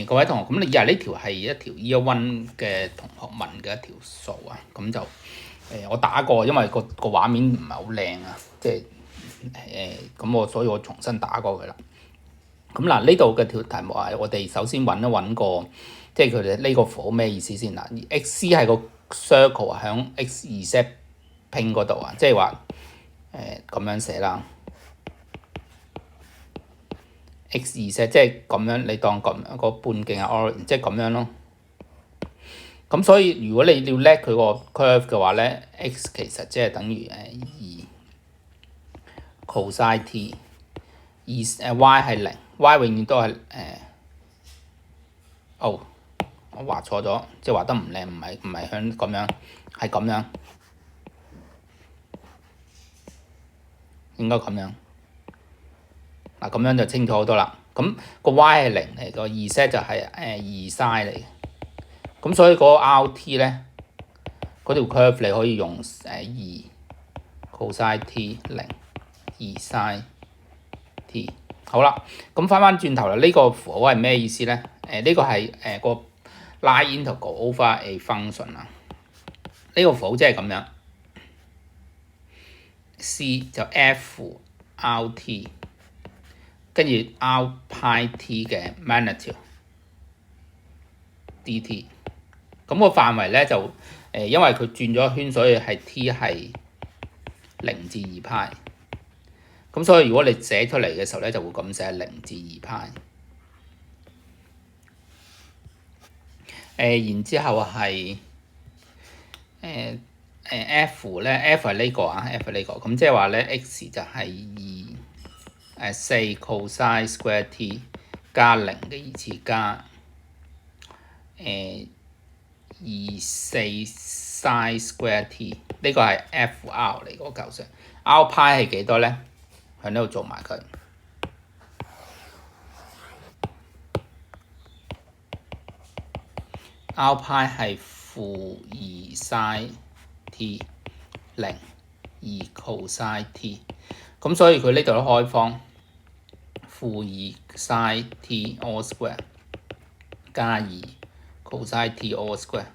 各位同學，咁你呢條係一條 Year One 嘅同學問嘅一條數啊，咁就我打過，因為個畫面唔係好靚啊，即係咁所以我重新打過佢啦。咁嗱，呢度嘅條題目係我哋首先揾一揾個，即係佢哋呢個符號咩意思先啦。X 係個 circle 喺 X-Z 拼嗰度啊，即係話咁樣寫啦。X-Z 即係咁樣，你當咁樣個半徑係 origin，即係咁樣咯。咁所以如果你要叻佢個 curve 嘅話咧，x 其實即係等於2 cosine t， y 係0 ，y 永遠都係我畫錯咗，即係畫得唔靚，唔係向咁樣，係咁樣，應該咁樣。嗱，咁樣就清楚好多啦。咁個 y 係0嚟，個2 就係2 sin 嚟。咁所以嗰個 RT 咧，嗰條 curve 你可以用2 cosine t 0 2 sin t。好啦，咁翻轉頭啦，呢個符號係咩意思咧？呢個係個 line integral over a function 啊。呢個符號即係咁樣 ，C 就 F RT， 跟住 R pi t 嘅 magnitude dt。咁個範圍咧就因為佢轉咗圈，所以係 t 係0至2派。咁所以如果你寫出嚟嘅時候咧，就會咁寫0至2派。然之後係f 咧 ，f 係呢個啊 ，f 係呢個。咁即係話咧 x 就係4 cosine square t 加0嘅2次加24 sin square t， 呢個係 FR 嚟嗰個舊式。R pi 係幾多咧？喺呢度做埋佢。R pi 係-2 sin t 0 2 cosine t， 咁所以佢呢度都開方-2 sin t all square 加2 cosine t all square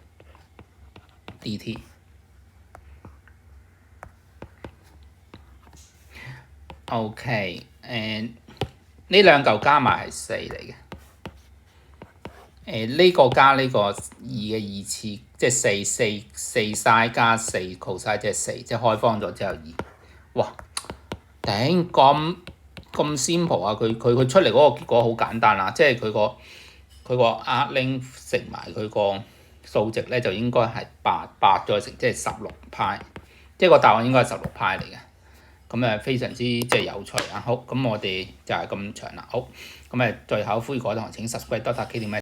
dt。OK， 呢兩嚿加埋係4嚟嘅。呢個加呢個2嘅2次，即係4 sin 加4 cosine 即係4，即係開方咗之後2。哇！頂咁 simple 啊！佢出嚟嗰個結果好簡單啦，即係佢個arc length 乘埋佢個數值咧，就應該係8再乘，即係16派，即係個答案應該係16派嚟嘅。咁非常之即係有趣啊！好，咁我哋就係咁長啦。好，咁最後呼籲各位同學請 subscribe Dr. K 點